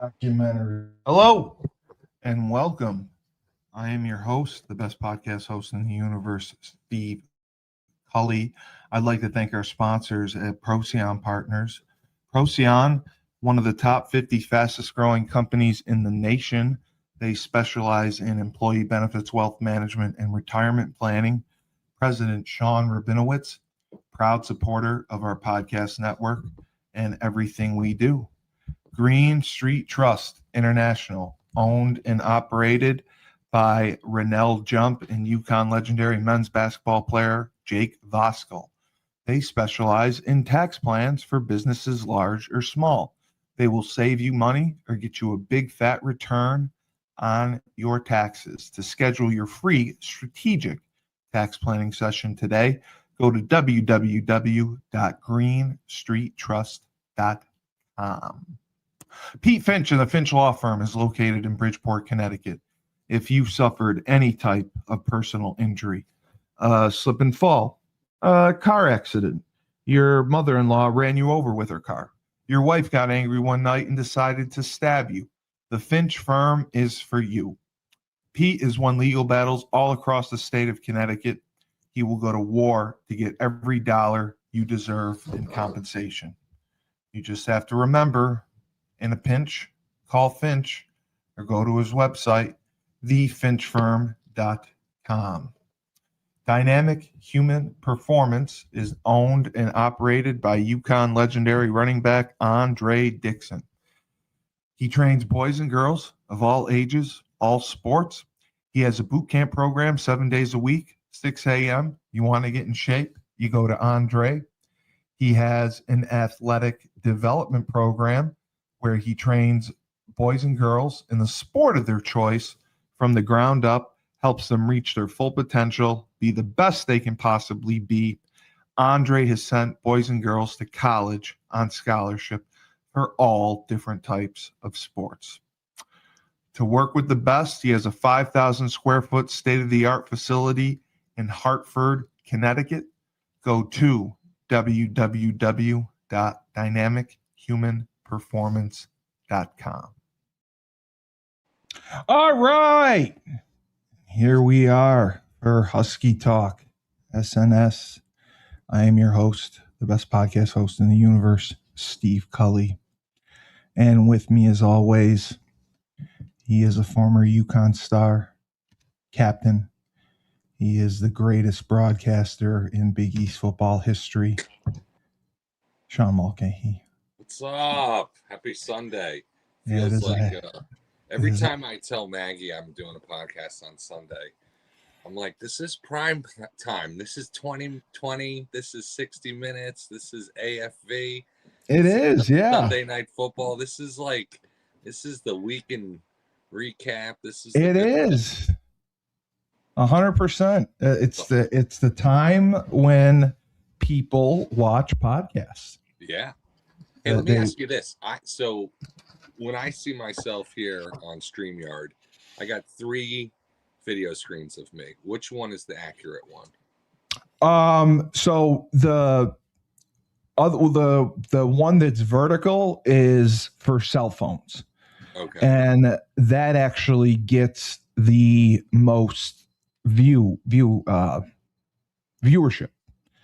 Documentary. Hello and welcome. I am your host, the best podcast host in the universe, Steve Cully. I'd like to thank our sponsors at Procyon Partners. Procyon, one of the top 50 fastest growing companies in the nation. They specialize in employee benefits, wealth management, and retirement planning. President Sean Rabinowitz, proud supporter of our podcast network and everything we do. Green Street Trust International, owned and operated by Rennell Jump and UConn legendary men's basketball player Jake Voskuhl. They specialize in tax plans for businesses large or small. They will save you money or get you a big fat return on your taxes. To schedule your free strategic tax planning session today, go to www.greenstreettrust.com. Pete Finch and the Finch Law Firm is located in Bridgeport, Connecticut. If you've suffered any type of personal injury, slip and fall, car accident, your mother-in-law ran you over with her car, your wife got angry one night and decided to stab you, the Finch Firm is for you. Pete has won legal battles all across the state of Connecticut. He will go to war to get every dollar you deserve in compensation. You just have to remember, in a pinch, call Finch or go to his website, thefinchfirm.com. Dynamic Human Performance is owned and operated by UConn legendary running back Andre Dixon. He trains boys and girls of all ages, all sports. He has a boot camp program 7 days a week, 6 a.m. You want to get in shape, you go to Andre. He has an athletic development program where he trains boys and girls in the sport of their choice from the ground up, helps them reach their full potential, be the best they can possibly be. Andre has sent boys and girls to college on scholarship for all different types of sports. To work with the best, he has a 5,000 square foot state-of-the-art facility in Hartford, Connecticut. Go to www.dynamichumanperformance.com. All right. Here we are for Husky Talk-SNS. I am your host, the best podcast host in the universe, Steve Cully. And with me, as always, he is a former UConn star, captain. He is the greatest broadcaster in Big East football history, Sean Mulcahy. What's up? Happy Sunday. Feels like every time I tell Maggie I'm doing a podcast on Sunday, I'm like, this is prime time. This is 2020. This is 60 Minutes. This is AFV. It is, yeah. Sunday Night Football. This is the weekend recap. It is 100%. It's the time when people watch podcasts. Yeah. Hey, let me ask you this. So when I see myself here on StreamYard, I got 3 video screens of me. Which one is the accurate one? So the one that's vertical is for cell phones. Okay. And that actually gets the most viewership.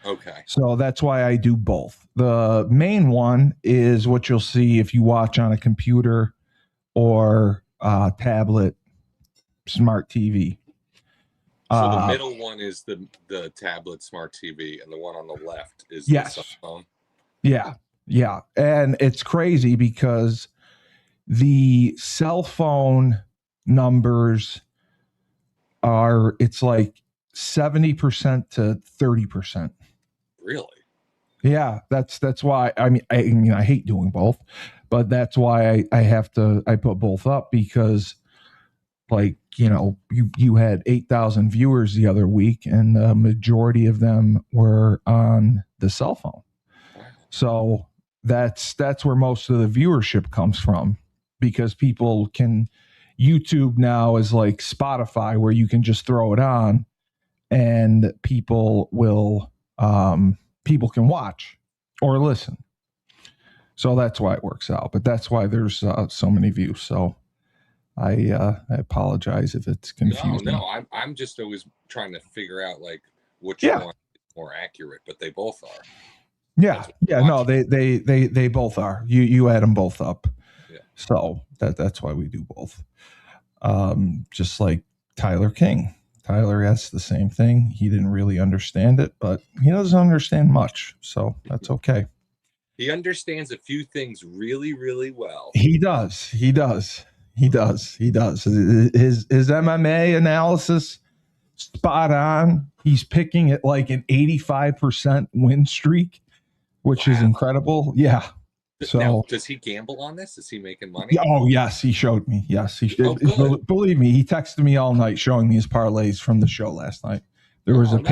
Okay. So that's why I do both. The main one is what you'll see if you watch on a computer or tablet, smart TV. So the middle one is the tablet smart TV, and the one on the left is the cell phone. Yeah. And it's crazy because the cell phone numbers it's like 70% to 30%. Really? Yeah, that's why. I mean, I hate doing both, but that's why I put both up, because, like, you had 8,000 viewers the other week, and the majority of them were on the cell phone. So that's where most of the viewership comes from, because people can. YouTube now is like Spotify, where you can just throw it on, and people can watch or listen. So that's why it works out. But that's why there's so many views. So I apologize if it's confusing. No, I'm just always trying to figure out like which one is more accurate, but they both are. Yeah. No, they both are. You add them both up. Yeah. So that's why we do both. Just like Tyler King. Tyler asked the same thing. He didn't really understand it, but he doesn't understand much. So that's okay. He understands a few things really, really well. He does. His MMA analysis, spot on. He's picking it like an 85% win streak, which is incredible. Yeah. So now, does he gamble on this? Is he making money? Oh, yes. He showed me. Yes, he did. Oh, believe me, he texted me all night showing me his parlays from the show last night. There was like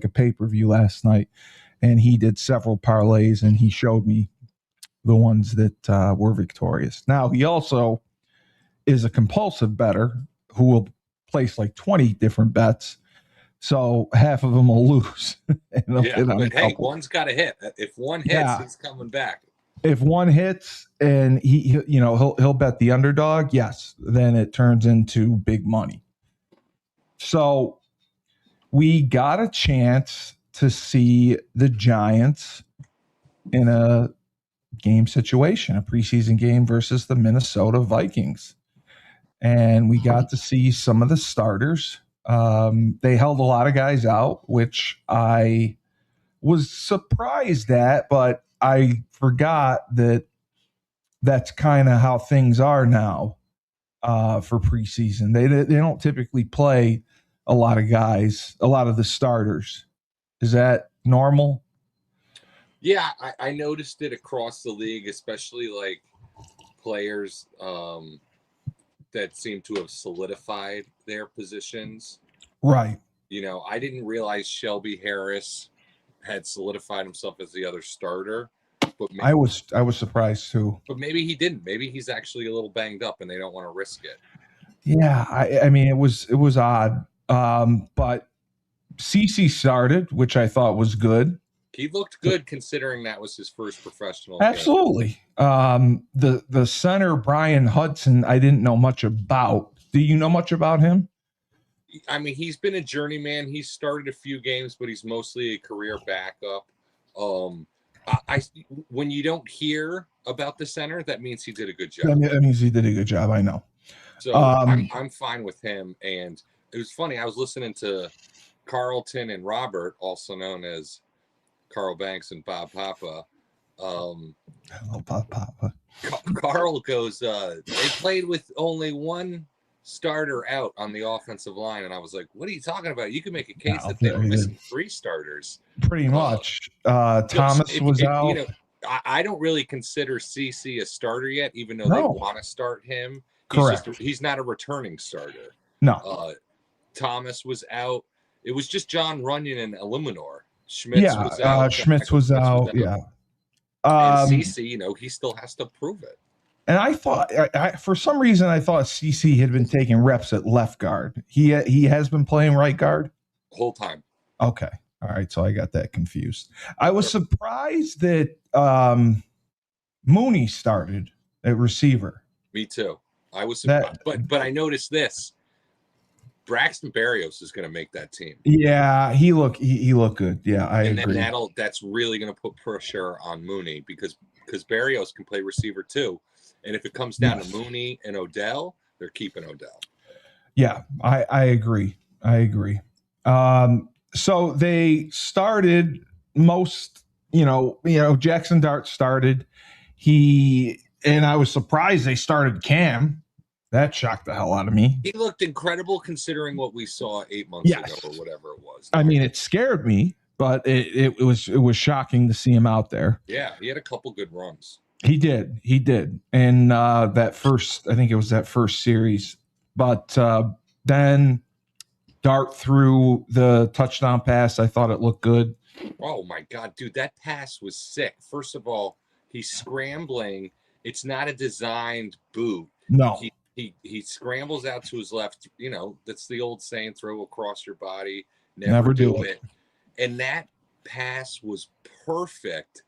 a pay-per-view last night, and he did several parlays, and he showed me the ones that were victorious. Now, he also is a compulsive bettor who will place like 20 different bets. So half of them will lose. But hey, one's got to hit. If one hits, he's coming back. If one hits and he'll bet the underdog, yes, then it turns into big money. So we got a chance to see the Giants in a game situation, a preseason game versus the Minnesota Vikings. And we got to see some of the starters. They held a lot of guys out, which I was surprised at, but I forgot that that's kind of how things are now for preseason. They don't typically play a lot of guys, a lot of the starters. Is that normal? Yeah, I noticed it across the league, especially like players that seem to have solidified their positions. Right. I didn't realize Shelby Harris had solidified himself as the other starter. But maybe, I was surprised too. But maybe he didn't. Maybe he's actually a little banged up and they don't want to risk it. Yeah, I mean it was odd. But CC started, which I thought was good. He looked good considering that was his first professional Absolutely. game. The center, Brian Hudson, I didn't know much about. Do you know much about him? I mean, he's been a journeyman. He's started a few games, but he's mostly a career backup. When you don't hear about the center, that means he did a good job. That means he did a good job. I know. So I'm fine with him. And it was funny. I was listening to Carlton and Robert, also known as Carl Banks and Bob Papa. Hello, Bob Papa. Carl goes, they played with only one starter out on the offensive line. And I was like, what are you talking about? You can make a case that they were missing 3 starters. Pretty much. Thomas was out. I don't really consider CC a starter yet, even though they want to start him. Correct. He's not a returning starter. No. Thomas was out. It was just John Runyon and Illuminor. Schmitz was out. Schmitz was out. Yeah. And CC, he still has to prove it. And I thought, for some reason, I thought CC had been taking reps at left guard. He has been playing right guard the whole time. Okay. All right. So I got that confused. I was surprised that Mooney started at receiver. Me too. I was surprised. But I noticed this. Braxton Berrios is going to make that team. Yeah, he looked good. Yeah, I agree. And that's really going to put pressure on Mooney because Berrios can play receiver too. And if it comes down to Mooney and Odell, they're keeping Odell. Yeah, I agree. So they started most, Jaxson Dart started. And I was surprised they started Cam. That shocked the hell out of me. He looked incredible considering what we saw 8 months ago or whatever it was. I mean, it scared me, but it was shocking to see him out there. Yeah, he had a couple good runs. He did. And that first series. But then Dart threw the touchdown pass. I thought it looked good. Oh, my God, dude, that pass was sick. First of all, he's scrambling. It's not a designed boot. No. He scrambles out to his left. That's the old saying, throw across your body. Never do it. And that pass was perfect.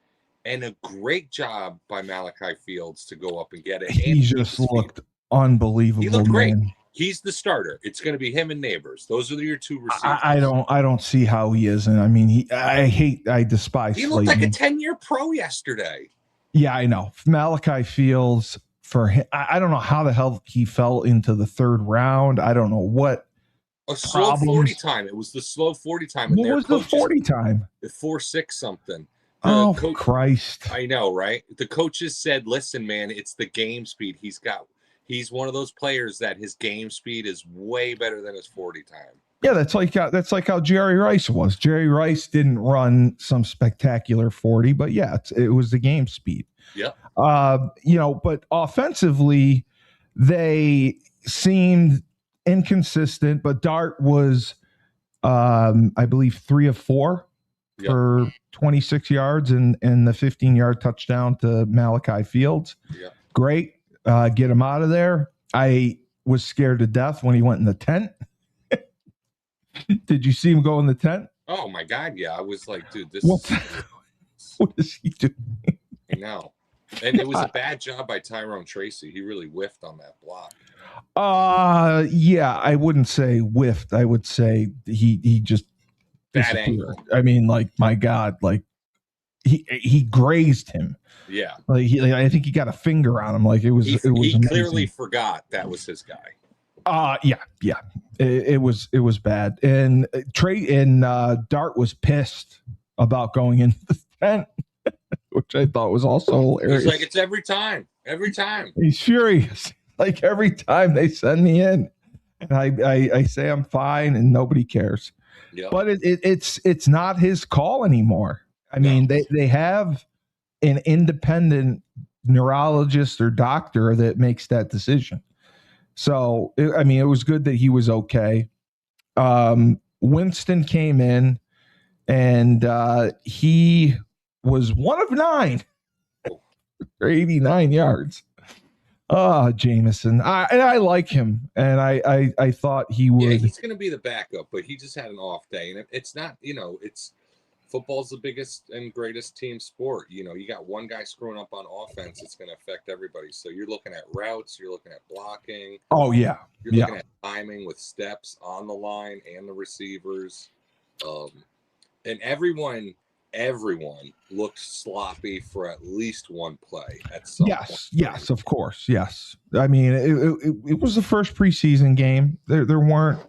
and a great job by Malachi Fields to go up and get it. He just looked unbelievable. He looked great. Man. He's the starter. It's going to be him and Neighbors. Those are your two receivers. I don't see how he isn't. I mean, I despise. He looked like a 10-year pro yesterday. Yeah, I know. Malachi Fields, for him, I don't know how the hell he fell into the third round. I don't know what. A slow 40 time. It was the slow 40 time. What was the 40 time? The 4.6 something. Oh, Christ. I know, right? The coaches said, listen, man, it's the game speed. He's one of those players that his game speed is way better than his 40 time. Yeah, that's like how Jerry Rice was. Jerry Rice didn't run some spectacular 40, but yeah, it was the game speed. Yeah. But offensively, they seemed inconsistent, but Dart was, I believe, 3 of 4 for 26 yards and the 15-yard touchdown to Malachi Fields. Yep. Great. Get him out of there. I was scared to death when he went in the tent. Did you see him go in the tent? Oh my God. Yeah. I was like, dude, what is he doing? I know. And it was a bad job by Tyrone Tracey. He really whiffed on that block. Yeah, I wouldn't say whiffed. I would say he just bad angle. I mean, like, my God, like he grazed him. Yeah. Like I think he got a finger on him. Like it was he amazing. Clearly forgot that was his guy. Yeah. It was bad. And Dart was pissed about going into the tent, which I thought was also hilarious. He's like, it's every time. He's furious. Like every time they send me in, and I say I'm fine, and nobody cares. Yep. But it's not his call anymore. I mean, they have an independent neurologist or doctor that makes that decision. So, it was good that he was okay. Winston came in, and he was 1 of 9 for 89 yards. Jameson. I like him, and I thought he would. Yeah, he's going to be the backup, but he just had an off day, and it's not, it's football's the biggest and greatest team sport. You got one guy screwing up on offense, it's going to affect everybody. So you're looking at routes, you're looking at blocking. Oh yeah, you're looking at timing with steps on the line and the receivers, and everyone looked sloppy for at least one play at some point. Yes, of course. Yes. I mean, it was the first preseason game. There weren't,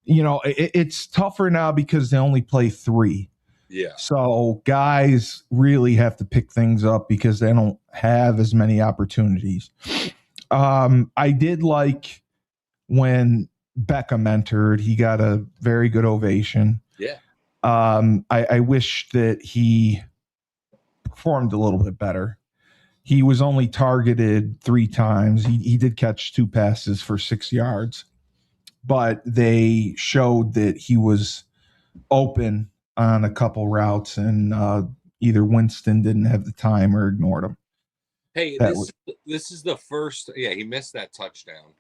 it's tougher now because they only play 3. Yeah. So guys really have to pick things up because they don't have as many opportunities. I did like when Beckham entered. He got a very good ovation. Yeah. I wish that he performed a little bit better. He was only targeted 3 times. He did catch 2 passes for 6 yards, but they showed that he was open on a couple routes, and either Winston didn't have the time or ignored him. Hey, this is the first. Yeah, he missed that touchdown.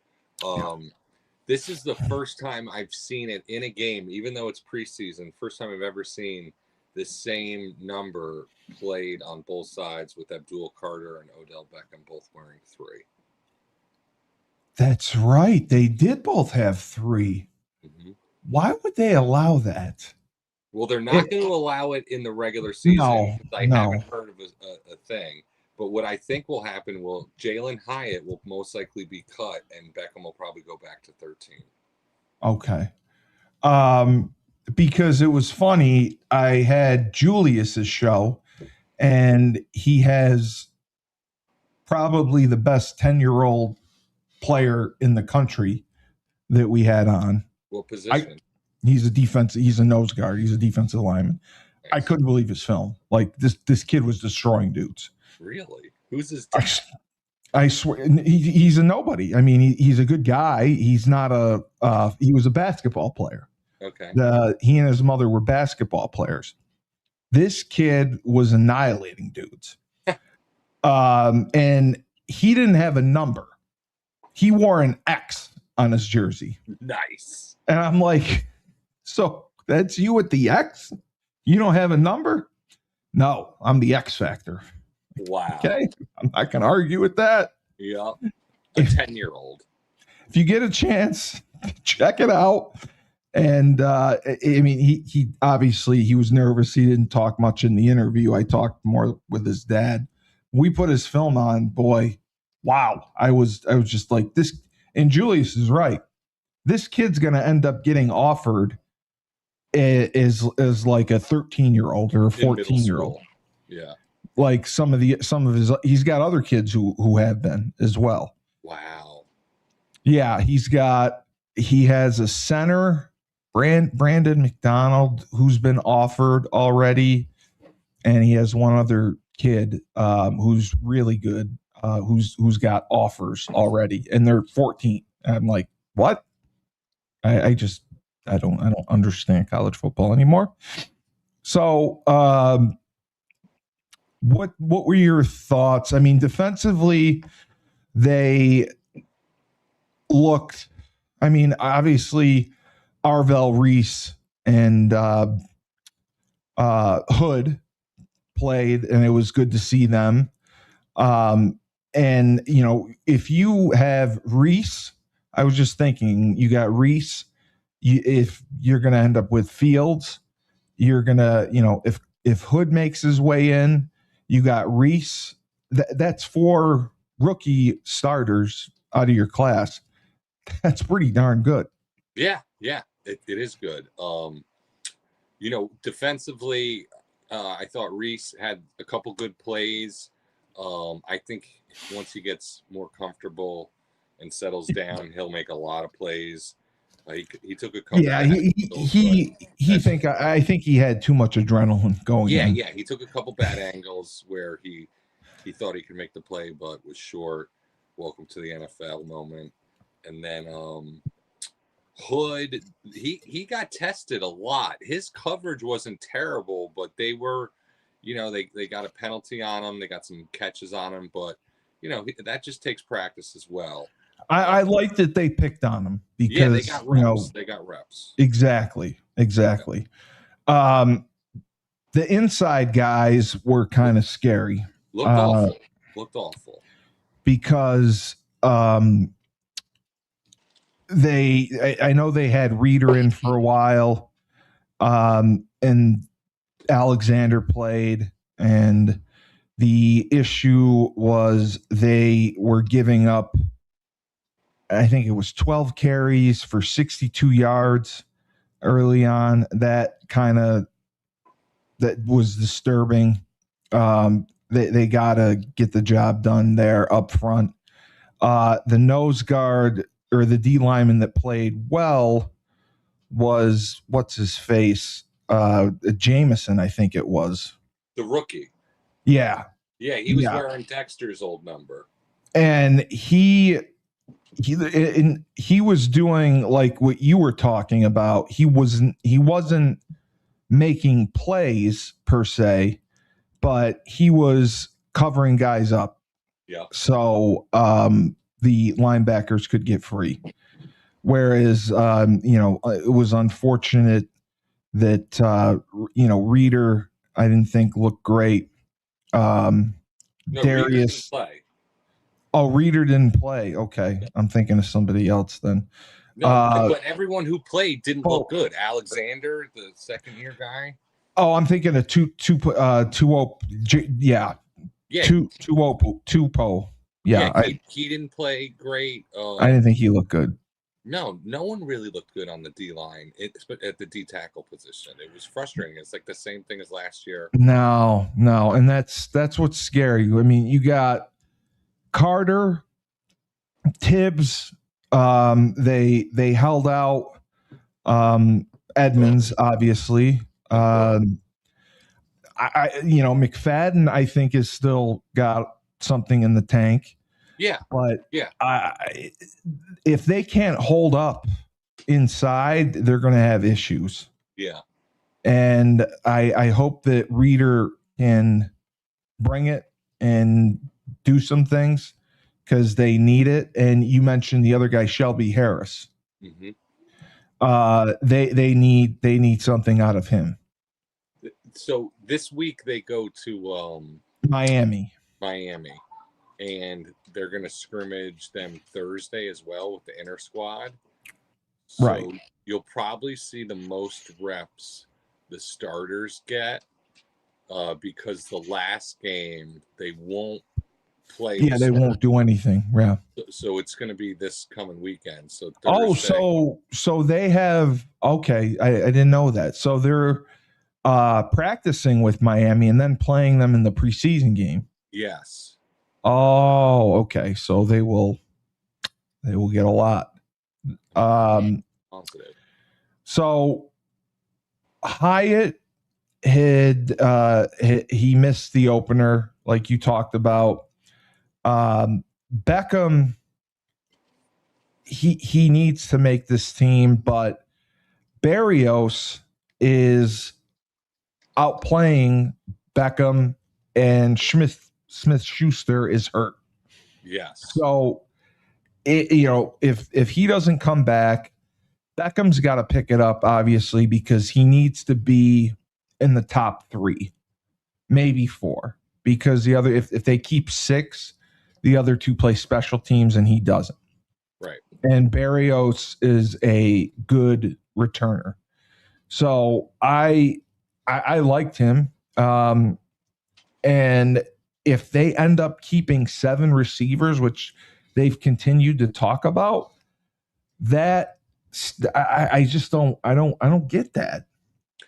This is the first time I've seen it in a game, even though it's preseason. First time I've ever seen the same number played on both sides with Abdul Carter and Odell Beckham both wearing 3. That's right. They did both have 3. Mm-hmm. Why would they allow that? Well, they're not going to allow it in the regular season. No. Haven't heard of a thing. But what I think will happen Jalen Hyatt will most likely be cut, and Beckham will probably go back to 13. Okay. Because it was funny, I had Julius's show, and he has probably the best 10-year-old player in the country that we had on. What position? He's a nose guard. He's a defensive lineman. Nice. I couldn't believe his film. Like this kid was destroying dudes. Really? Who's his dad? I swear he's a nobody. I mean, he's a good guy. He's not he was a basketball player. Okay. He and his mother were basketball players. This kid was annihilating dudes. And he didn't have a number. He wore an X on his jersey. Nice. And I'm like, so that's you at the X? You don't have a number? No, I'm the X Factor. Wow. Okay, I'm not going to argue with that. Yep. A 10-year-old. If you get a chance, check it out. And I mean, he obviously he was nervous. He didn't talk much in the interview. I talked more with his dad. We put his film on. Boy, wow! I was just like this. And Julius is right. This kid's going to end up getting offered as like a 13-year-old or a 14-year-old. Yeah. Like some of his, he's got other kids who have been as well. Wow. Yeah, he has a center, Brandon McDonald, who's been offered already, and he has one other kid who's really good, who's got offers already, and they're 14. I'm like, what? I don't understand college football anymore. So, what were your thoughts? I mean, defensively, they looked. I mean, obviously, Arvell Reese and Hood played, and it was good to see them. And you know, if you have Reese, I was just thinking, you got Reese. If you're going to end up with Fields, you're going to, you know, if Hood makes his way in, you got Reese. That's 4 rookie starters out of your class. That's pretty darn good. Yeah, it is good. You know, defensively, I thought Reese had a couple good plays. I think once he gets more comfortable and settles down, he'll make a lot of plays. He took a couple. Yeah, I think he had too much adrenaline going. Yeah, he took a couple bad angles where he thought he could make the play, but was short. Welcome to the NFL moment. And then Hood, he got tested a lot. His coverage wasn't terrible, but they were, you know, they got a penalty on him. They got some catches on him, but you know that just takes practice as well. I like that they picked on him because they got reps. You know, they got reps. Exactly. The inside guys were kind of scary. Looked awful. Because I know they had Reader in for a while, and Alexander played, and the issue was they were giving up, I think it was 12 carries for 62 yards early on. That was disturbing. They got to get the job done there up front. The nose guard or the D lineman that played well was what's his face? Jameson, I think it was. The rookie. Yeah. Yeah, he was wearing Dexter's old number. And he was doing like what you were talking about. He wasn't making plays per se, but he was covering guys up. Yeah. So the linebackers could get free. Whereas you know, it was unfortunate that you know, Reader, I didn't think looked great. No, Darius. Reader didn't play. Okay, I'm thinking of somebody else then. No, but everyone who played didn't look good. Alexander, the second-year guy. Oh, I'm thinking of Tupo. Yeah. Tupo. Yeah, he didn't play great. I didn't think he looked good. No one really looked good on the D line at the D tackle position. It was frustrating. It's like the same thing as last year. No, and that's what's scary. I mean, you got Carter, Tibbs. They held out. Edmonds, obviously. You know, McFadden, I think, is still got something in the tank. Yeah, but if they can't hold up inside, they're going to have issues. Yeah, and I hope that Reader can bring it and do some things because they need it. And you mentioned the other guy, Shelby Harris. Mm-hmm. They need something out of him. So this week they go to Miami. Miami, and they're going to scrimmage them Thursday as well with the inner squad. So Right. you'll probably see the most reps the starters get because the last game they won't play. Yeah, they won't do anything. Yeah. So it's going to be this coming weekend. So Thursday. Oh, so they have, okay. I didn't know that. So they're practicing with Miami and then playing them in the preseason game. Yes. Oh, okay. So they will get a lot. Positive. So Hyatt had he missed the opener, like you talked about. Beckham, he needs to make this team, but Barrios is outplaying Beckham, and Smith-Schuster is hurt. Yes. So, if he doesn't come back, Beckham's got to pick it up, obviously, because he needs to be in the top 3, maybe 4. Because the other, if they keep 6, the other 2 play special teams, and he doesn't. Right. And Barrios is a good returner. So I liked him. And if they end up keeping 7 receivers, which they've continued to talk about, that I just don't get that.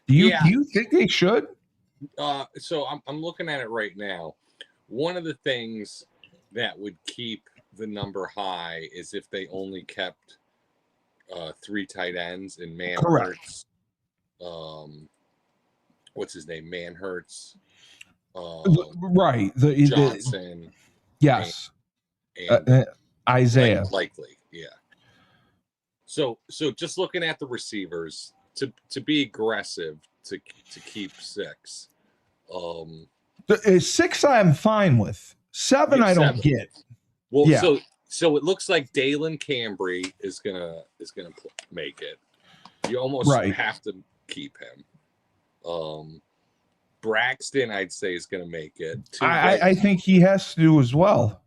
Do you think they should? So I'm looking at it right now. One of the things that would keep the number high is if they only kept 3 tight ends in Manhurts. What's his name? Manhurts. Right. Johnson. Yes. And Isaiah. Likely. Yeah. So just looking at the receivers to be aggressive to keep 6. 6 I'm fine with. 7 I don't get. Well, yeah. So it looks like Dalen Cambry is gonna make it. You almost have to keep him. Braxton, I'd say, is gonna make it. I think he has to as well.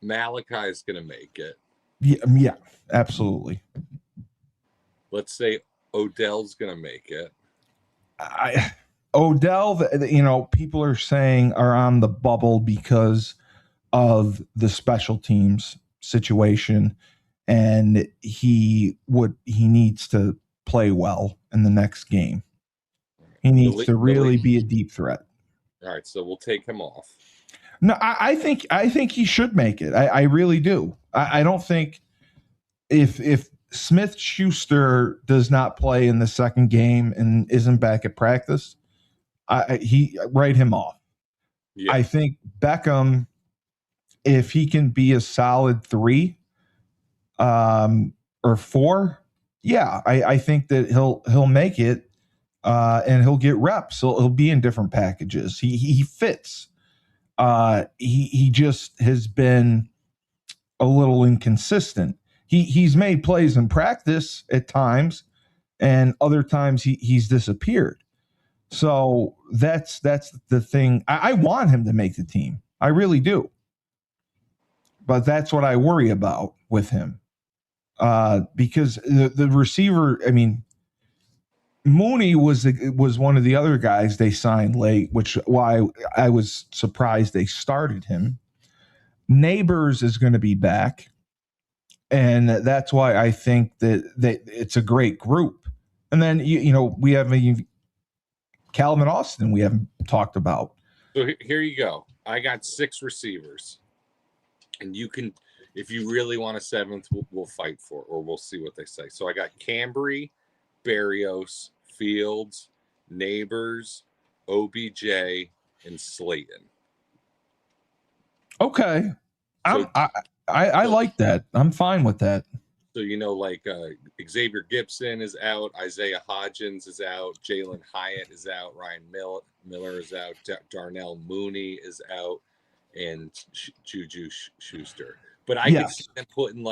Malachi is gonna make it. Yeah, absolutely. Let's say Odell's gonna make it. Odell, people are saying are on the bubble because of the special teams situation, and he needs to play well in the next game. He needs to really be a deep threat. All right, so we'll take him off. No, I think he should make it. I really do. I don't think if Smith-Schuster does not play in the second game and isn't back at practice, he write him off. Yeah. I think Beckham, if he can be a solid 3 or 4, yeah, I think that he'll make it and he'll get reps. He'll be in different packages. He fits. He just has been a little inconsistent. He's made plays in practice at times, and other times he's disappeared. So that's the thing. I want him to make the team. I really do. But that's what I worry about with him. Because the receiver, I mean, Mooney was one of the other guys they signed late, which why I was surprised they started him. Neighbors is going to be back, and that's why I think that it's a great group. And then we have Calvin Austin we haven't talked about. So here you go. I got 6 receivers, and you can, if you really want a 7th, we'll fight for it, or we'll see what they say. So I got Cambry, Barrios, Fields, Neighbors, OBJ, and Slayton. Okay. So, I like that. I'm fine with that. So, Xavier Gibson is out, Isaiah Hodgins is out, Jalen Hyatt is out, Ryan Miller is out, Darnell Mooney is out, and Juju Schuster. But I could see them putting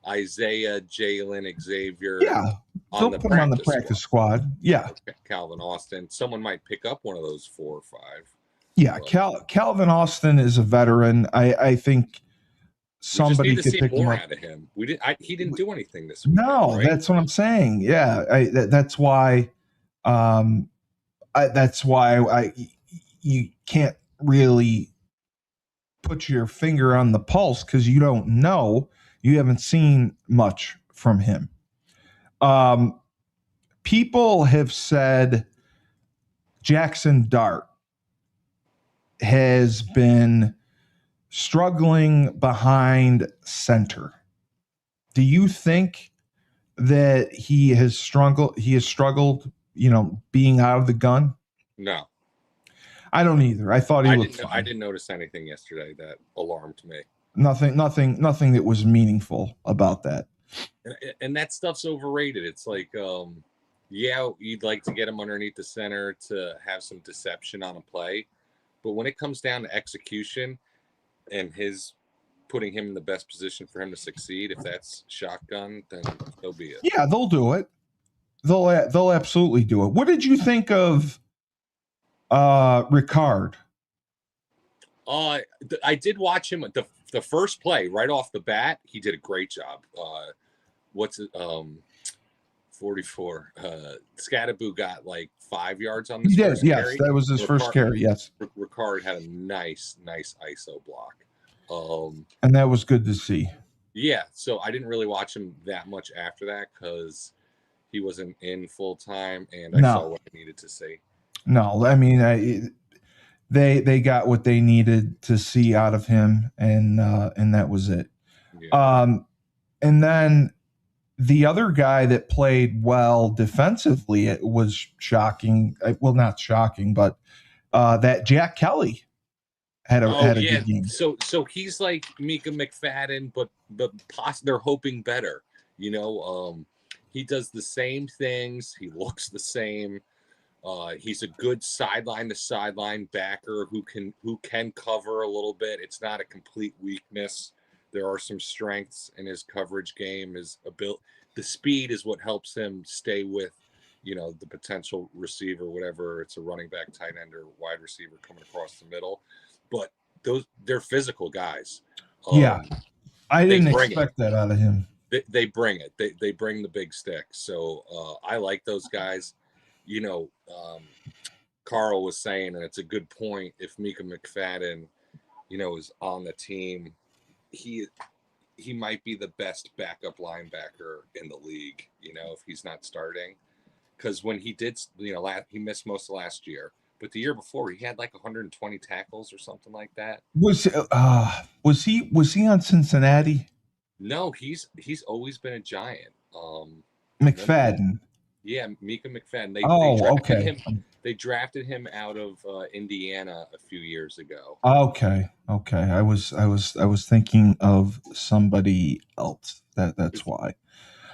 Isaiah, Jalen, Xavier. Yeah, they'll put him on the practice squad. Yeah. Calvin Austin. Someone might pick up one of those 4 or 5. Yeah, But Calvin Austin is a veteran. I think we just need somebody to could see pick him more up. out of him. He didn't do anything this weekend, No, right? that's what I'm saying. Yeah, that's why. That's why you can't really put your finger on the pulse because you don't know. You haven't seen much from him. People have said Jaxson Dart has been struggling behind center. Do you think that he has struggled? He has struggled, being out of the gun. No, I don't either. I thought he looked I fine. didn't notice anything yesterday that alarmed me. Nothing that was meaningful about that. And that stuff's overrated. It's like, yeah, you'd like to get him underneath the center to have some deception on a play, but when it comes down to execution and his putting him in the best position for him to succeed, if that's shotgun, then so be it. Yeah, they'll do it. They'll absolutely do it. What did you think of Ricard? I did watch him the first play right off the bat. He did a great job. What's it? 44. Scattaboo got like 5 yards on this He did. first Yes, carry. that was his first carry. Yes, Ricard had a nice ISO block. and that was good to see. Yeah, so I didn't really watch him that much after that because he wasn't in full time, and I saw what I needed to see. No, I mean, they got what they needed to see out of him, and that was it. Yeah. And then the other guy that played well defensively, it was shocking. Well, not shocking, but that Jack Kelly had a good game. So he's like Mika McFadden, but they're hoping better. He does the same things. He looks the same. He's a good sideline to sideline backer who can cover a little bit. It's not a complete weakness. There are some strengths in his coverage game. The speed is what helps him stay with, the potential receiver, whatever it's a running back, tight end, or wide receiver coming across the middle. But they're physical guys. Yeah, I didn't expect that out of him. They bring it. They bring the big stick. So I like those guys. Carl was saying, and it's a good point. If Mika McFadden, is on the team, he might be the best backup linebacker in the league. If he's not starting, because when he did, he missed most of last year, but the year before he had like 120 tackles or something like that. Was he on Cincinnati? No, he's always been a Giant. McFadden. Yeah, Mika McFadden. They drafted him out of Indiana a few years ago. Okay. I was thinking of somebody else. That's why.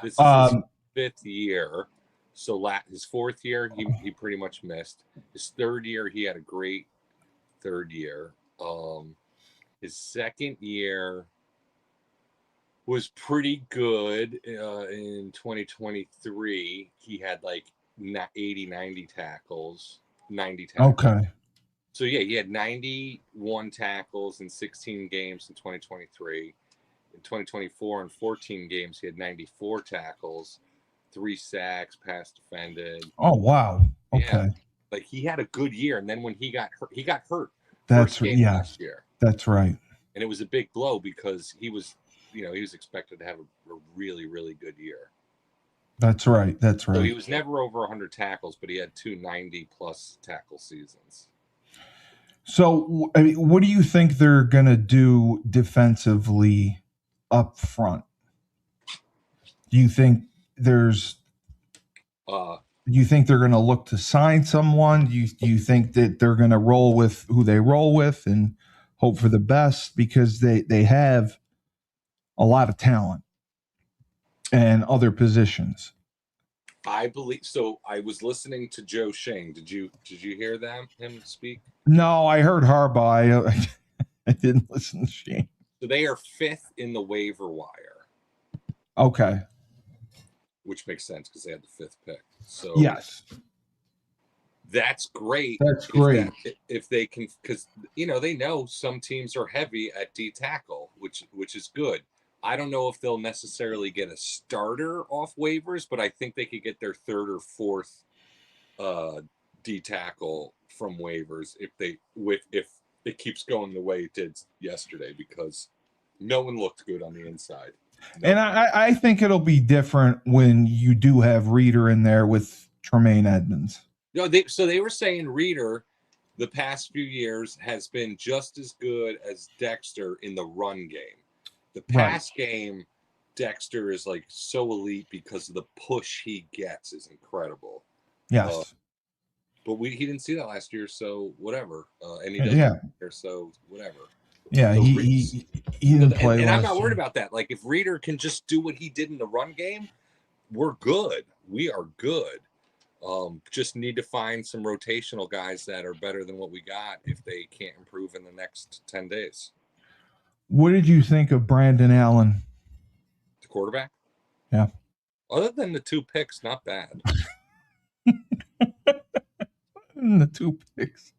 This is his fifth year. So his fourth year, he pretty much missed. His third year, he had a great third year. His second year was pretty good. In 2023, he had like 80, 90 tackles, 90 tackles. Okay. So, yeah, he had 91 tackles in 16 games in 2023. In 2024, in 14 games, he had 94 tackles, 3 sacks, pass defended. Oh, wow. Okay. Yeah. Like, he had a good year. And then when he got hurt. That's right. Yeah. Last year. That's right. And it was a big blow because he was expected to have a really, really good year. That's right. So he was never over 100 tackles, but he had 2 90-plus tackle seasons. So, I mean, what do you think they're going to do defensively up front? Do you think there's do you think they're going to look to sign someone? Do you think that they're going to roll with who they roll with and hope for the best? Because they have a lot of talent and other positions. I believe so. I was listening to Joe Shane. Did you hear him speak? No, I heard Harbaugh. I didn't listen to Shane. So they are 5th in the waiver wire. Okay. Which makes sense because they had the 5th pick. So yes. That's great. That's great. If they can, because they know some teams are heavy at D tackle, which is good. I don't know if they'll necessarily get a starter off waivers, but I think they could get their third or fourth D tackle from waivers if it keeps going the way it did yesterday, because no one looked good on the inside. No. And I think it'll be different when you do have Reader in there with Tremaine Edmonds. No, they were saying Reader the past few years has been just as good as Dexter in the run game. The pass game, Dexter is like so elite because of the push he gets is incredible. Yes. But he didn't see that last year, so whatever. And he doesn't here, so whatever. Yeah, he didn't play. And I'm not worried about that. Like, if Reader can just do what he did in the run game, we're good. We are good. Just need to find some rotational guys that are better than what we got if they can't improve in the next 10 days. What did you think of Brandon Allen? The quarterback? Yeah. Other than the 2 picks, not bad. The 2 picks.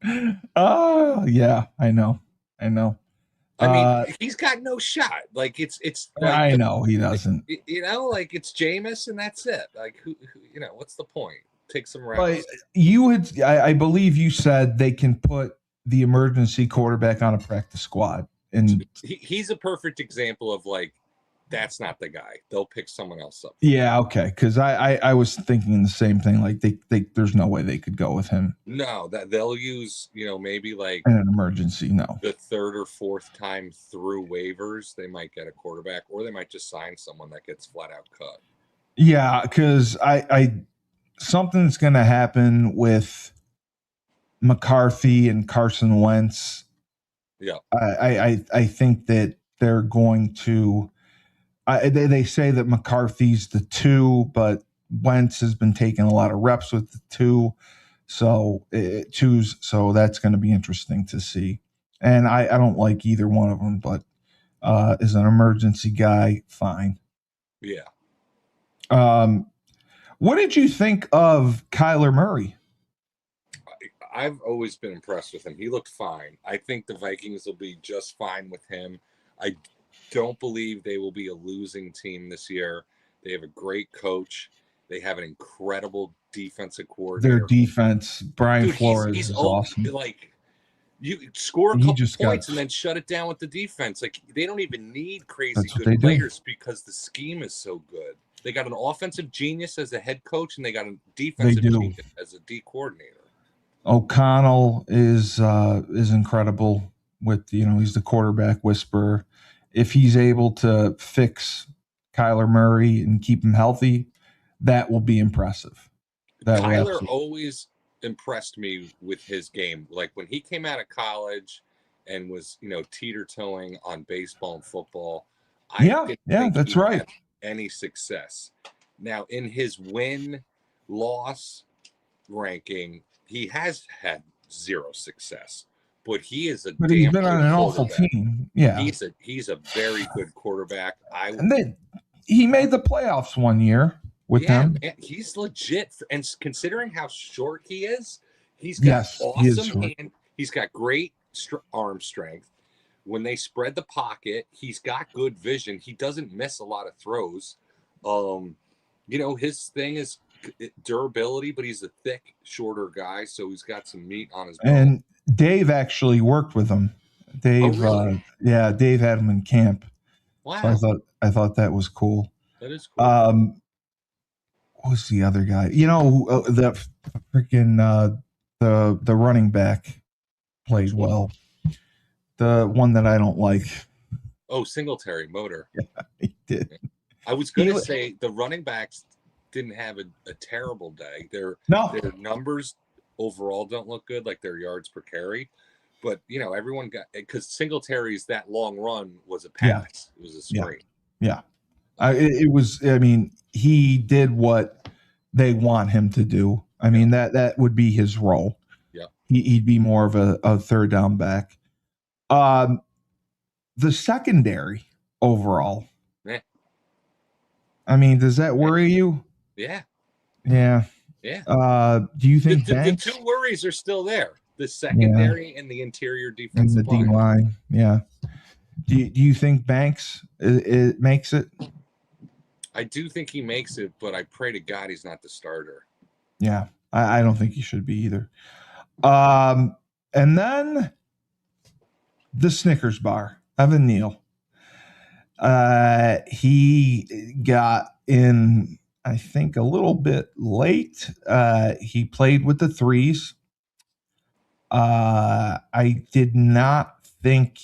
Oh, yeah, I know. I mean, he's got no shot. Like, it's like, I know he doesn't. Like, it's Jameis and that's it. Like, who what's the point? Take some rounds. But I believe you said they can put the emergency quarterback on a practice squad, and he's a perfect example of, like, that's not the guy. They'll pick someone else up. Yeah, okay. Because I was thinking the same thing. Like, they there's no way they could go with him. No, that they'll use maybe like in an emergency. No, the third or fourth time through waivers they might get a quarterback, or they might just sign someone that gets flat out cut. Yeah, because I something's going to happen with McCarthy and Carson Wentz. Yeah, I think that they're going to. They say that McCarthy's the 2, but Wentz has been taking a lot of reps with the 2, so that's going to be interesting to see. And I don't like either one of them, but as an emergency guy, fine. Yeah. What did you think of Kyler Murray? I've always been impressed with him. He looked fine. I think the Vikings will be just fine with him. I don't believe they will be a losing team this year. They have a great coach. They have an incredible defensive coordinator. Their defense, Brian Flores, is awesome. Like, you score a couple points and then shut it down with the defense. Like, they don't even need crazy good players because the scheme is so good. They got an offensive genius as a head coach, and they got a defensive genius as a D coordinator. O'Connell is incredible with, he's the quarterback whisperer. If he's able to fix Kyler Murray and keep him healthy, that will be impressive. Kyler always impressed me with his game. Like, when he came out of college and was, teeter-toeing on baseball and football, I didn't think that's he right. had any success. Now, in his win-loss ranking, he has had 0 success. But he is But he's been on an awful team. Yeah, he's a very good quarterback. He made the playoffs one year with them. Man, he's legit. And considering how short he is, he's got awesome hand. He's got great arm strength. When they spread the pocket, he's got good vision. He doesn't miss a lot of throws. His thing is durability, but he's a thick, shorter guy, so he's got some meat on his bone. And Dave actually worked with him. Dave, really? Dave had him in camp. Wow. So I thought that was cool. That is cool. What was the other guy? The freaking the running back played well. The one that I don't like. Oh, Singletary, Motor. Yeah, he did. I was going to say the running backs didn't have a terrible day. Their numbers overall don't look good, like their yards per carry. But, everyone got – because Singletary's that long run was a pass. Yeah. It was a screen. Yeah. It was – he did what they want him to do. That would be his role. Yeah. He'd be more of a third down back. The secondary overall. Yeah. Does that worry you? Yeah. Yeah. Do you think The Banks? two worries are still there: the secondary and the interior And defensive the D line, yeah. Do you think Banks it makes it? I do think he makes it, but I pray to God he's not the starter. Yeah, I don't think he should be either. And then the Snickers bar, Evan Neal. He got in, I think, a little bit late. He played with the threes. I did not think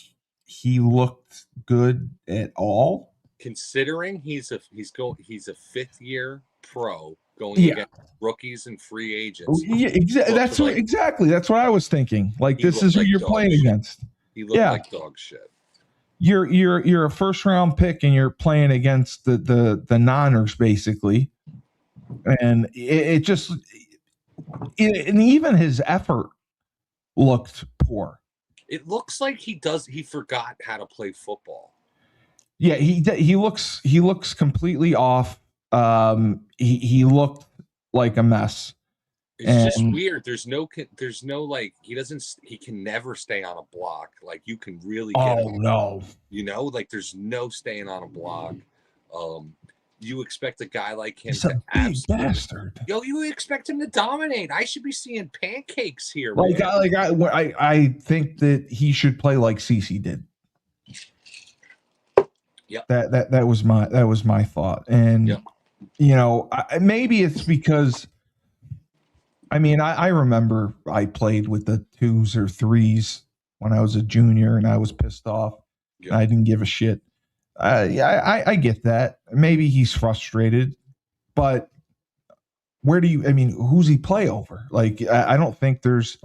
he looked good at all. Considering he's a 5th-year pro going Yeah. against rookies and free agents. Yeah, exactly. That's what I was thinking. Like, this is who you're playing against. He looked like dog shit. You're a first round pick and you're playing against the nonners basically, and it just and even his effort looked poor. It looks like he forgot how to play football. Yeah, he looks completely off. He looked like a mess. It's just weird. There's no like he can never stay on a block. Like you can really get him. No. You know, like there's no staying on a block. You expect a guy like him He's a big bastard. You expect him to dominate. I should be seeing pancakes here. I think that he should play like CeCe did. Yep. That was my thought. And yep. You know, maybe it's because I mean, I remember I played with the 2s or 3s when I was a junior and I was pissed off. Yep. I didn't give a shit. I get that. Maybe he's frustrated, but who's he play over? Like, I don't think there's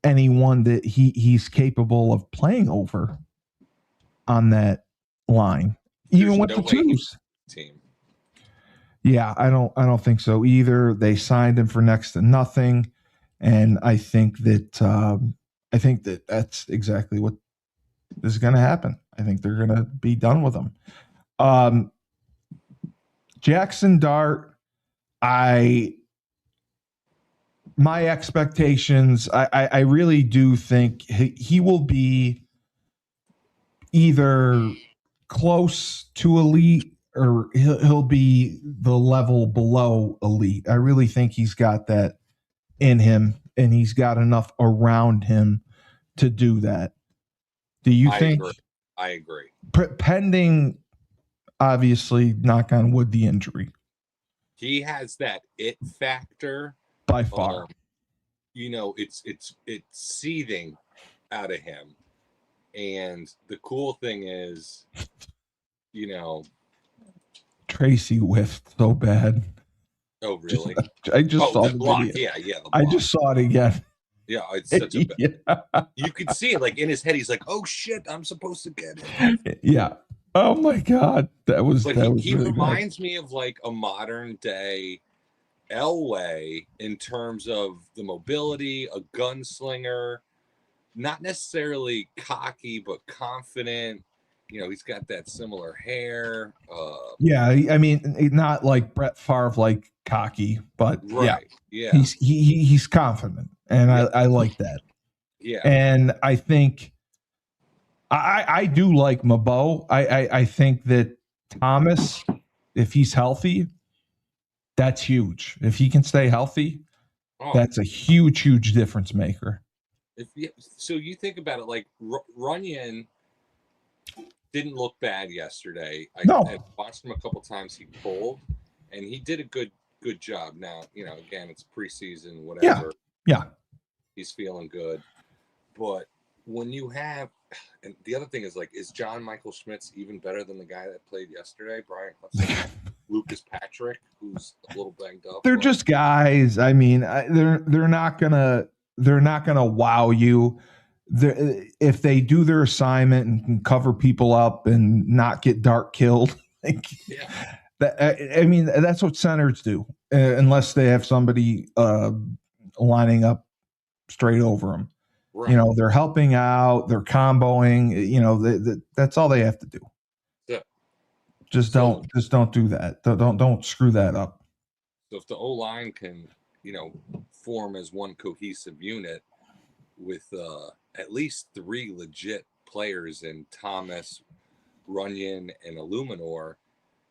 anyone that he's capable of playing over on that line, even with the 2s. Team. Yeah, I don't think so either. They signed him for next to nothing, and I think that that's exactly what is going to happen. I think they're going to be done with him. Jaxson Dart, my expectations, I really do think he will be either close to elite or he'll be the level below elite. I really think he's got that in him, and he's got enough around him to do that. Do you think? I agree. Pending, obviously, knock on wood, the injury. He has that it factor by far. You know, it's seething out of him, and the cool thing is, you know, Tracey whiffed so bad. Oh, really? I just saw the block. video. Yeah. I just saw it again. Yeah, it's such a bad. You could see it like in his head. He's like, "Oh shit, I'm supposed to get it." Yeah. Oh my god, that was. But he really reminds me of like a modern day Elway in terms of the mobility, a gunslinger, not necessarily cocky but confident. You know, he's got that similar hair. Yeah, I mean, not like Brett Favre, like cocky, but yeah. He's confident, and I like that. Yeah, and I think I do like Mabo. I think that Thomas, if he's healthy, that's huge. If he can stay healthy, that's a huge difference maker. So you think about it, like Runyon didn't look bad yesterday. I watched him a couple times. He pulled, and he did a good job. Now, you know, again, it's preseason, whatever. Yeah. He's feeling good. But when you have, and the other thing is, like, is John Michael Schmitz even better than the guy that played yesterday, Brian? Lucas Patrick, who's a little banged up. They're just guys. I mean, they're not gonna wow you. If they do their assignment and can cover people up and not get Dart killed, I mean, that's what centers do, unless they have somebody lining up straight over them. Right. You know, they're helping out, they're comboing. You know, that's all they have to do. Yeah. Just don't do that. Don't screw that up. So if the O-line can form as one cohesive unit with at least 3 legit players in Thomas, Runyon, and Illuminor.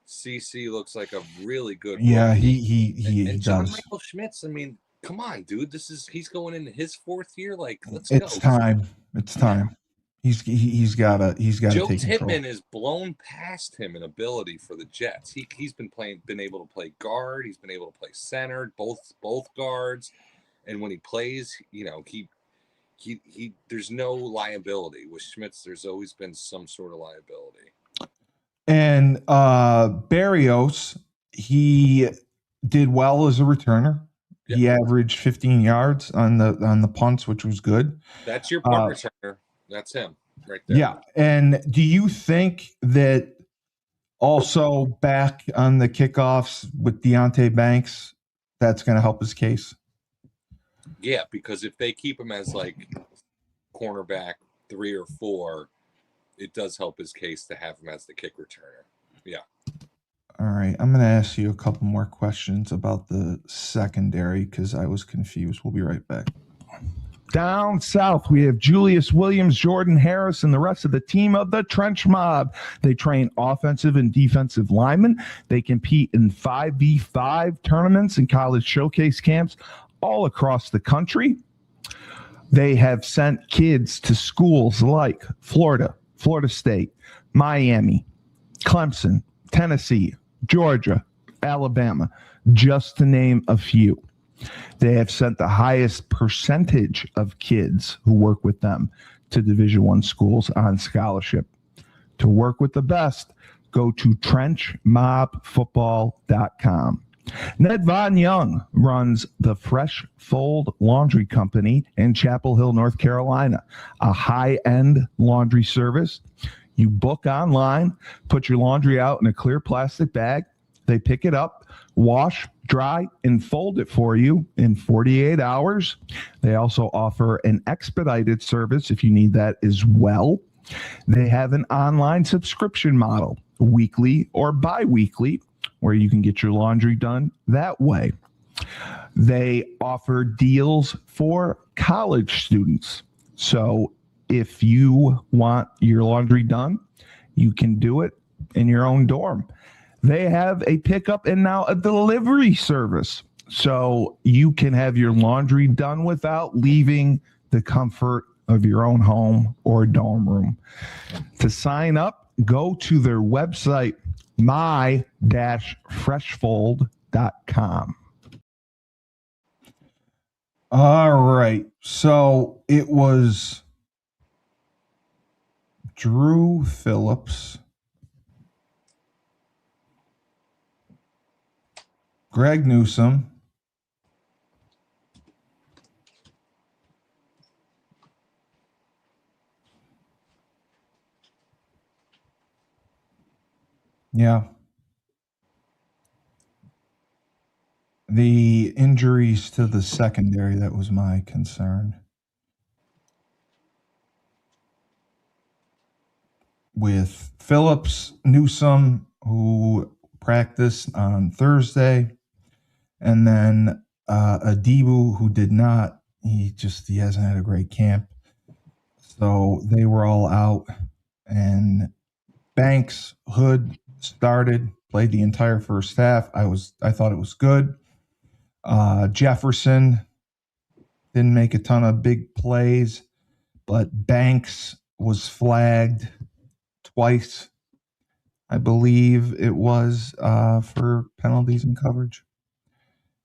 CC looks like a really good rookie. Yeah, he John does. Michael Schmitz, I mean, come on, dude. He's going into his 4th year. Like, let's It's go. time. It's time. He's gotta Joe take control. Tippmann is blown past him in ability for the Jets. He's been able to play guard. He's been able to play center, both guards. And when he plays, he there's no liability. With Schmitz, there's always been some sort of liability. And Barrios, he did well as a returner. Yep. He averaged 15 yards on the punts, which was good. That's your punt returner. That's him right there. Yeah. And do you think that also back on the kickoffs with Deonte Banks, that's going to help his case? Yeah, because if they keep him as like cornerback 3 or 4, it does help his case to have him as the kick returner. Yeah. All right. I'm going to ask you a couple more questions about the secondary because I was confused. We'll be right back. Down south, we have Julius Williams, Jordan Harris, and the rest of the team of the Trench Mob. They train offensive and defensive linemen. They compete in 5v5 tournaments and college showcase camps all across the country. They have sent kids to schools like Florida, Florida State, Miami, Clemson, Tennessee, Georgia, Alabama, just to name a few. They have sent the highest percentage of kids who work with them to Division I schools on scholarship. To work with the best, go to trenchmobfootball.com. Ned Von Young runs the Fresh Fold Laundry Company in Chapel Hill, North Carolina, a high-end laundry service. You book online, put your laundry out in a clear plastic bag. They pick it up, wash, dry, and fold it for you in 48 hours. They also offer an expedited service if you need that as well. They have an online subscription model, weekly or bi-weekly, where you can get your laundry done that way. They offer deals for college students. So if you want your laundry done, you can do it in your own dorm. They have a pickup and now a delivery service. So you can have your laundry done without leaving the comfort of your own home or dorm room. To sign up, go to their website, my-freshfold.com. All right. So it was Drew Phillips, Greg Newsome, yeah. The injuries to the secondary, that was my concern. With Phillips, Newsome, who practiced on Thursday, and then Adibu, who did not. He hasn't had a great camp. So they were all out. And Banks, Hood started, played the entire first half. I thought it was good. Jefferson didn't make a ton of big plays, but Banks was flagged twice, I believe it was, for penalties and coverage.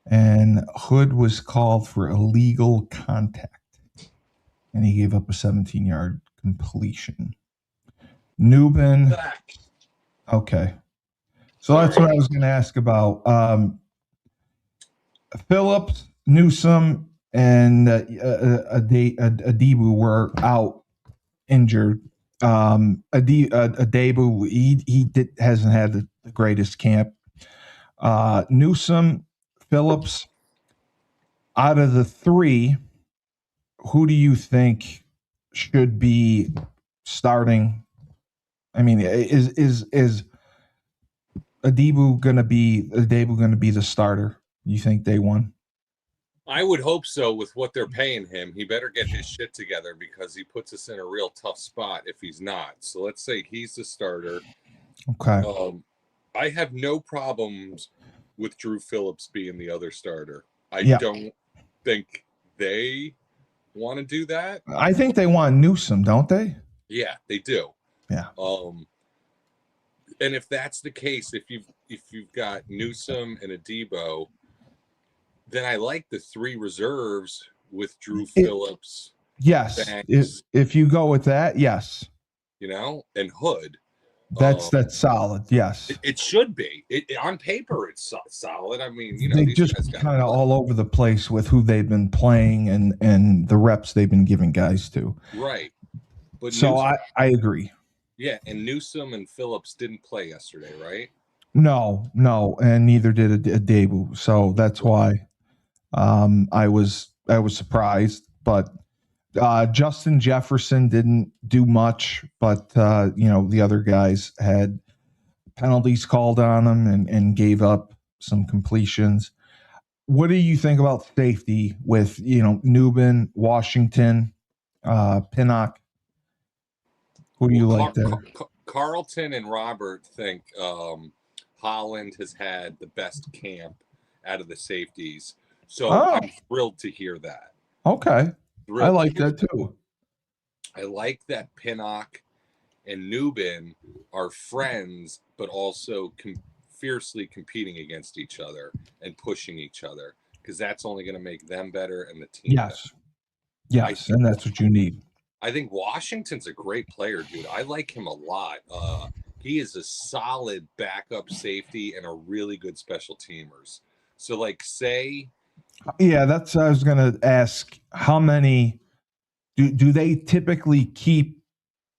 And Hood was called for illegal contact, and he gave up a 17-yard completion. Newbin. Okay. So that's what I was going to ask about. Phillips, Newsome, and Adibu were out injured. Adibu, he hasn't had the greatest camp. Newsome, Phillips, out of the three, who do you think should be starting? I mean, is Adibu gonna be the starter? You think day one? I would hope so with what they're paying him. He better get his shit together because he puts us in a real tough spot if he's not. So let's say he's the starter. Okay. I have no problems with Drew Phillips being the other starter. I don't think they want to do that. I think they want Newsome, don't they? Yeah, they do. Yeah. And if that's the case, if you've got Newsome and Adebo, then I like the three reserves with Drew Phillips. Yes. Banks, if you go with that, yes. And Hood. That's solid. Yes. It should be. On paper, it's solid. I mean, they just kind of all over the place with who they've been playing and the reps they've been giving guys to. Right. But so Newsome, I agree. Yeah, and Newsome and Phillips didn't play yesterday, right? No, and neither did Adebo. So that's why I was surprised. But Justin Jefferson didn't do much, but the other guys had penalties called on them and gave up some completions. What do you think about safety with Newbin, Washington, Pinnock? Who do you like there? Carlton and Robert think Holland has had the best camp out of the safeties. So I'm thrilled to hear that. Okay. I like that too. I like that Pinnock and Newbin are friends, but also fiercely competing against each other and pushing each other because that's only going to make them better and the team better. Yes, and that's what you need. I think Washington's a great player, dude. I like him a lot. He is a solid backup safety and a really good special teamers. So, that's I was going to ask. How many do they typically keep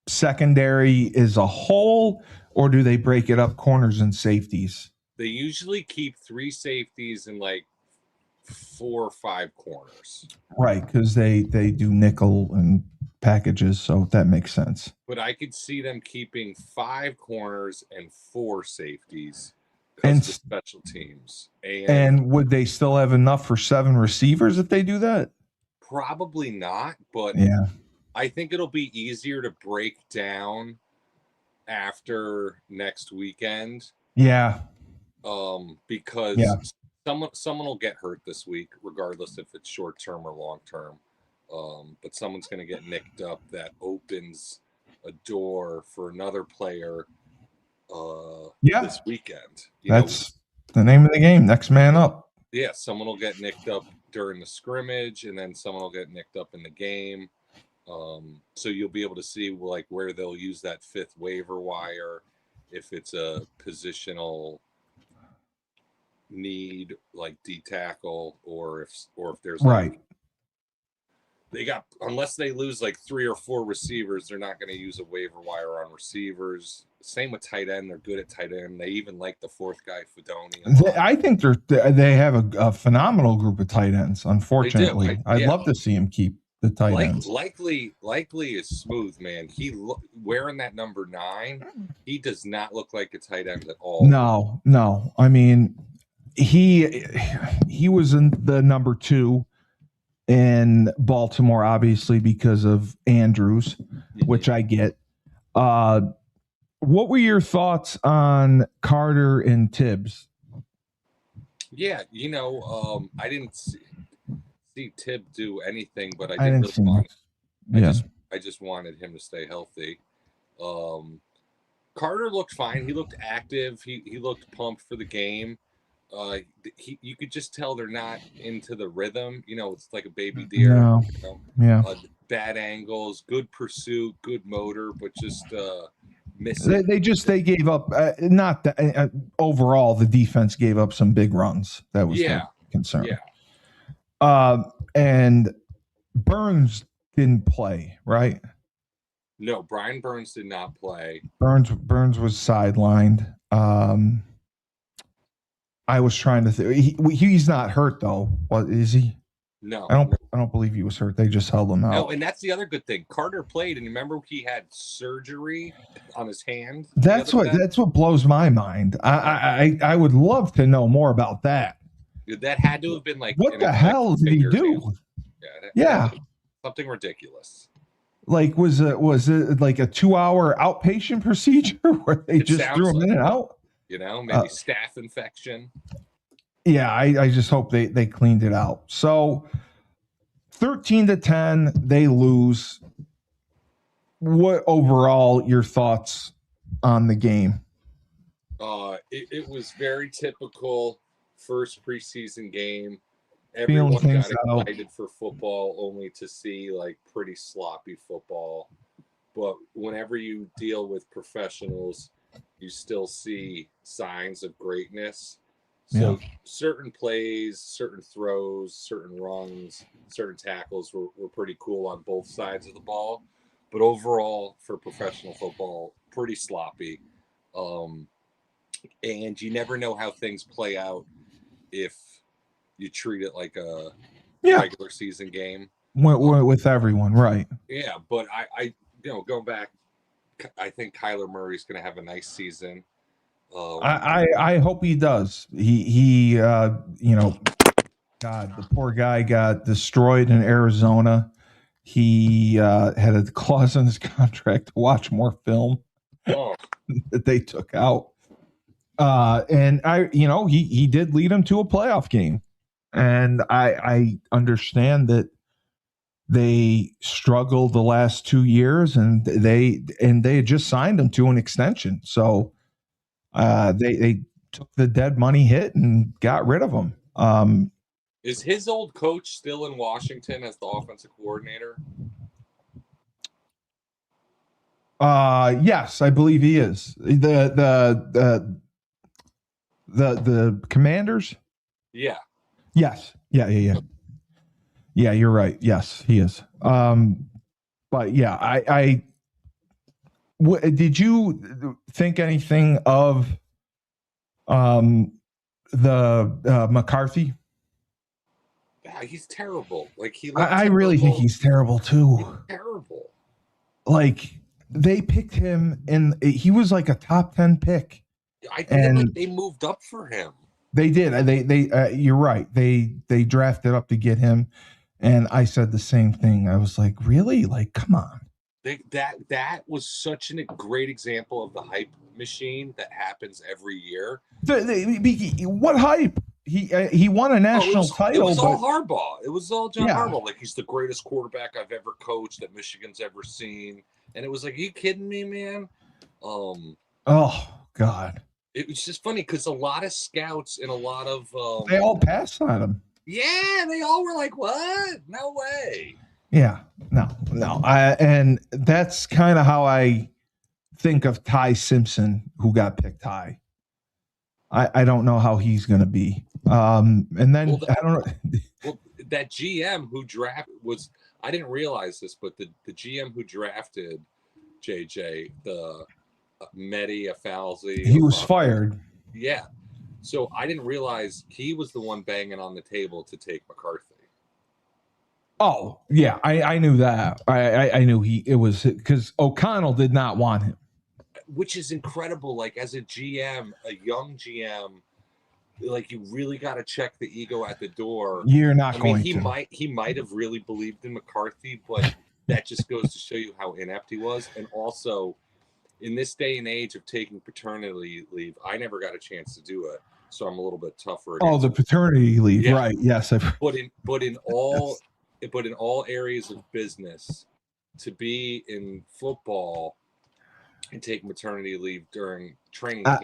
secondary as a whole, or do they break it up corners and safeties? They usually keep 3 safeties and 4 or 5 corners. Right, because they do nickel and packages, so that makes sense. But I could see them keeping 5 corners and 4 safeties and the special teams. And would they still have enough for 7 receivers if they do that? Probably not, but I think it'll be easier to break down after next weekend. Yeah. Because someone will get hurt this week, regardless if it's short term or long term. But someone's going to get nicked up that opens a door for another player this weekend. That's the name of the game. Next man up. Yeah, someone will get nicked up during the scrimmage, and then someone will get nicked up in the game. So you'll be able to see where they'll use that 5th waiver wire, if it's a positional need like D tackle, or if there's they got, unless they lose 3 or 4 receivers, they're not going to use a waiver wire on receivers. Same with tight end. They're good at tight end. They even like the 4th guy, Fedoni. I think they have a phenomenal group of tight ends. Unfortunately, I'd love to see him keep the tight ends. Likely is smooth, man. Wearing that number 9, he does not look like a tight end at all. No. I mean, he was in the number 2 in Baltimore, obviously because of Andrews, which I get. What were your thoughts on Carter and Tibbs? Yeah, I didn't see Tibb do anything, but I didn't really want it. I just wanted him to stay healthy. Carter looked fine. He looked active. He looked pumped for the game. You could just tell they're not into the rhythm. It's like a baby deer. Bad angles, good pursuit, good motor, but just missing. They gave up. Not that overall, the defense gave up some big runs. That was the concern. Yeah. And Burns didn't play, right? No, Brian Burns did not play. Burns was sidelined. I was trying to think. He's not hurt though. What is he? No, I don't believe he was hurt. They just held him out. No, and that's the other good thing. Carter played, and remember he had surgery on his hand. That's what blows my mind. I would love to know more about that. That had to have been like what the hell did he do? Yeah. Something ridiculous. Like, was it like a 2-hour outpatient procedure where they just threw him in and out? Maybe staph infection. Yeah, I just hope they cleaned it out. So 13-10, they lose. What overall your thoughts on the game? It was very typical first preseason game. Everyone got excited for football only to see like pretty sloppy football. But whenever you deal with professionals, you still see signs of greatness. So certain plays, certain throws, certain runs, certain tackles were pretty cool on both sides of the ball. But overall, for professional football, pretty sloppy. And you never know how things play out if you treat it like a regular season game. With everyone, right. Yeah, but I going back, I think Kyler Murray's going to have a nice season. I hope he does. He God, the poor guy got destroyed in Arizona. He had a clause in his contract to watch more film that they took out. And he did lead him to a playoff game. And I understand that they struggled the last 2 years, and they had just signed him to an extension. So they took the dead money hit and got rid of him. Is his old coach still in Washington as the offensive coordinator? Yes, I believe he is. The Commanders? Yeah. Yes. Yeah. Yeah, you're right. Yes, he is. But yeah, did you think anything of the McCarthy? Yeah, he's terrible. Like I really think he's terrible too. He's terrible. Like they picked him, and he was like a top 10 pick. I think like they moved up for him. They did. They you're right. They drafted up to get him, and I said the same thing. I was like, really? Like, come on. That was such a great example of the hype machine that happens every year. What hype? He won a national title. It was all Harbaugh. It was all John Harbaugh. Like, he's the greatest quarterback I've ever coached that Michigan's ever seen. And it was like, are you kidding me, man? Oh God. It was just funny because a lot of scouts and a lot of they all passed on him. Yeah, they all were like, "What? No way." Yeah, no. And that's kind of how I think of Ty Simpson, who got picked high. I don't know how he's going to be. And then I don't know. Well, that GM who was, I didn't realize this, but the GM who drafted JJ, the Mehdi Afalzi, he was fired. Yeah. So I didn't realize he was the one banging on the table to take McCarthy. Oh, yeah. I knew that. I knew it was because O'Connell did not want him. Which is incredible. Like, as a GM, a young GM, like, you really got to check the ego at the door. You're not going to. He might have really believed in McCarthy, but that just goes to show you how inept he was. And also, in this day and age of taking paternity leave, I never got a chance to do it, so I'm a little bit tougher. Oh, the paternity leave, right? Yes, but in all areas of business, to be in football and take maternity leave during training camp.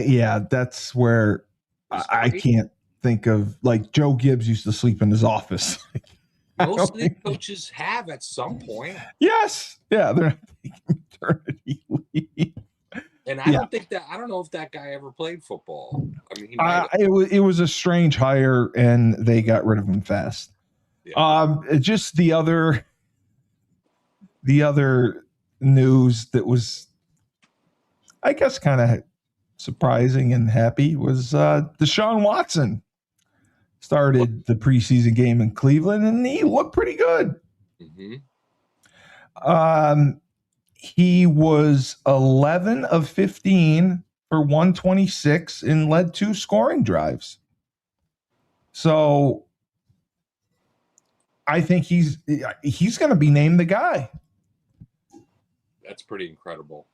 Yeah, that's where I can't think of. Like, Joe Gibbs used to sleep in his office. Most of the coaches have at some point. Yes. Yeah, they're not taking maternity leave. And I don't know if that guy ever played football. I mean, it was a strange hire, and they got rid of him fast. Yeah. Just the other news that was, I guess, kind of surprising and happy was Deshaun Watson started the preseason game in Cleveland, and he looked pretty good. Mm-hmm. He was 11 of 15 for 126 and led 2 scoring drives. So I think he's going to be named the guy. That's pretty incredible.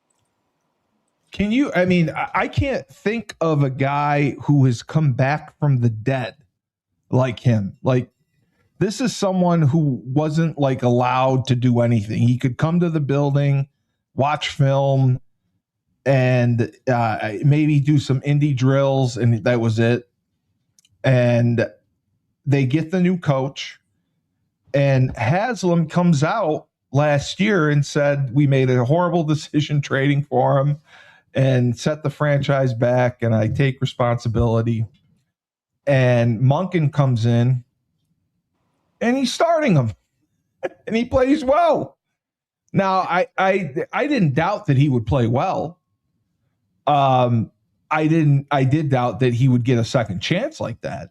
Can you? I mean, I can't think of a guy who has come back from the dead like him. Like, this is someone who wasn't like allowed to do anything. He could come to the building, watch film, and maybe do some indie drills, and that was it. And they get the new coach, and Haslam comes out last year and said, we made a horrible decision trading for him and set the franchise back, and I take responsibility. And Monken comes in, and he's starting him, and he plays well. Now, I didn't doubt that he would play well. I did doubt that he would get a second chance like that.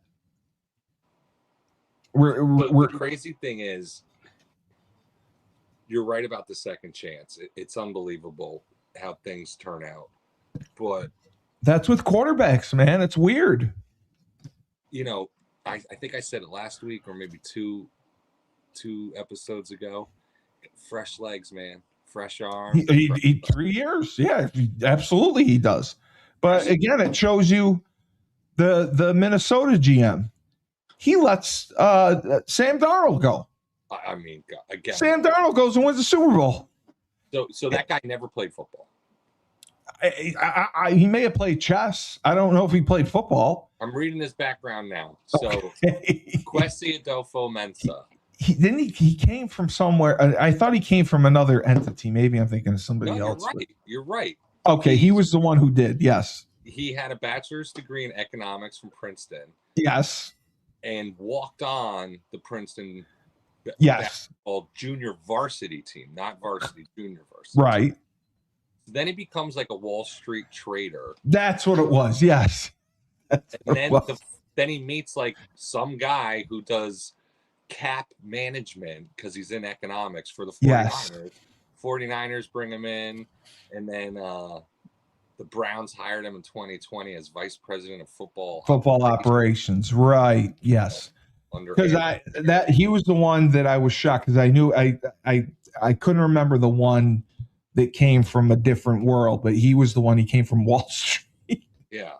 The crazy thing is, you're right about the second chance. It's unbelievable how things turn out. But that's with quarterbacks, man. It's weird. You know, I think I said it last week or maybe two episodes ago. Fresh legs, man. Fresh arms. 3 years. Yeah, absolutely he does. But again, it shows you the Minnesota GM. He lets Sam Darnold go. I mean, again, Sam Darnold goes and wins the Super Bowl. So that guy never played football. He may have played chess. I don't know if he played football. I'm reading his background now. So Kwesi Adolfo-Mensah. He came from somewhere. I thought he came from another entity. Maybe I'm thinking of somebody else. You're right. Okay, he was the one who did. Yes. He had a bachelor's degree in economics from Princeton. Yes. And walked on the Princeton basketball junior varsity team, not varsity, junior varsity. Right. Then he becomes like a Wall Street trader. That's what it was. Yes. Then he meets like some guy who does cap management because he's in economics for the 49ers. Yes. 49ers bring him in, and then the Browns hired him in 2020 as vice president of football operations. Right. Yes. Because he was the one that I was shocked because I knew I couldn't remember the one that came from a different world, but he was the one. He came from Wall Street. Yeah.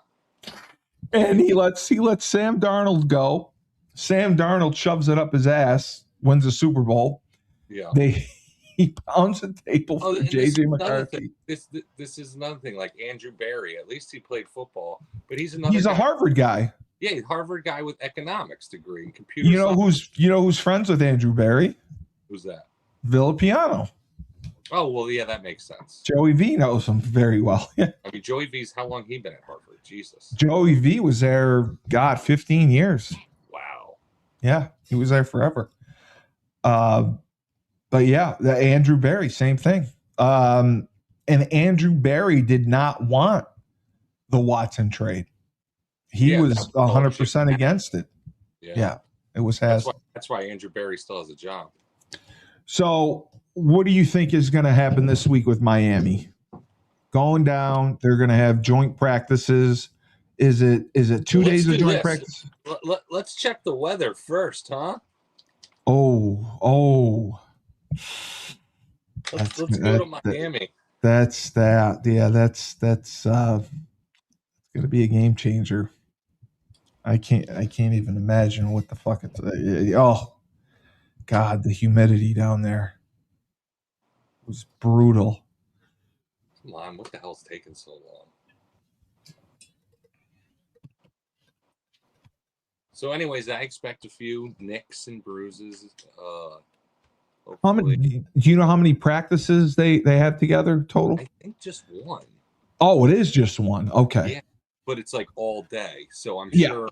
And he lets Sam Darnold go. Sam Darnold shoves it up his ass, wins the Super Bowl. Yeah. He pounds the table for JJ McCarthy. This is another thing. Like Andrew Berry, at least he played football, but he's a Harvard guy. Yeah, Harvard guy with economics degree and computer science. Who's friends with Andrew Berry? Who's that? Villapiano. Oh, well, yeah, that makes sense. Joey V knows him very well. I mean, Joey V's, how long he been at Harvard? Jesus. Joey V was there, 15 years. Wow. Yeah, he was there forever. But yeah, the Andrew Berry, same thing. And Andrew Berry did not want the Watson trade. He was 100% against it. Yeah, it was Haslam. That's why Andrew Berry still has a job. So what do you think is going to happen this week with Miami? Going down, they're going to have joint practices. Is it 2 days of joint practice? Let's check the weather first, huh? Let's go to Miami. That's that. Yeah, that's going to be a game changer. I can't even imagine what the fuck it's. Oh, God, the humidity down there was brutal. Come on, what the hell's taking so long? So, anyways, I expect a few nicks and bruises. Do you know how many practices they have together total? I think just one. Oh, it is just one. Okay. Yeah, but it's like all day, so I'm sure.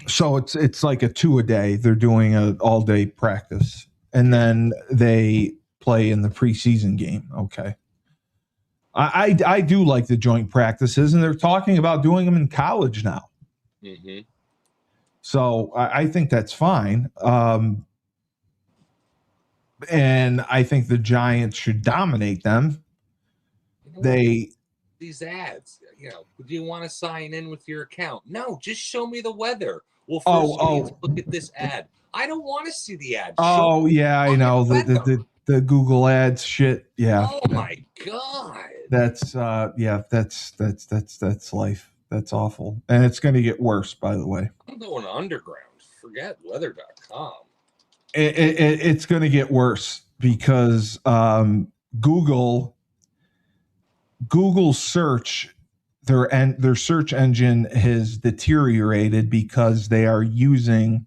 So it's like a 2-a-day. They're doing an all-day practice, and then they play in the preseason game. Okay. I do like the joint practices, and they're talking about doing them in college now. Mm-hmm. So I think that's fine. And I think the Giants should dominate them. These ads, do you want to sign in with your account? No, just show me the weather. Well, first look at this ad. I don't want to see the ad. Oh, yeah, I know. The Google ads shit. Yeah. Oh my God. That's that's life. That's awful. And it's going to get worse, by the way. I'm going underground. Forget weather.com. It's going to get worse because Google search, their search engine has deteriorated because they are using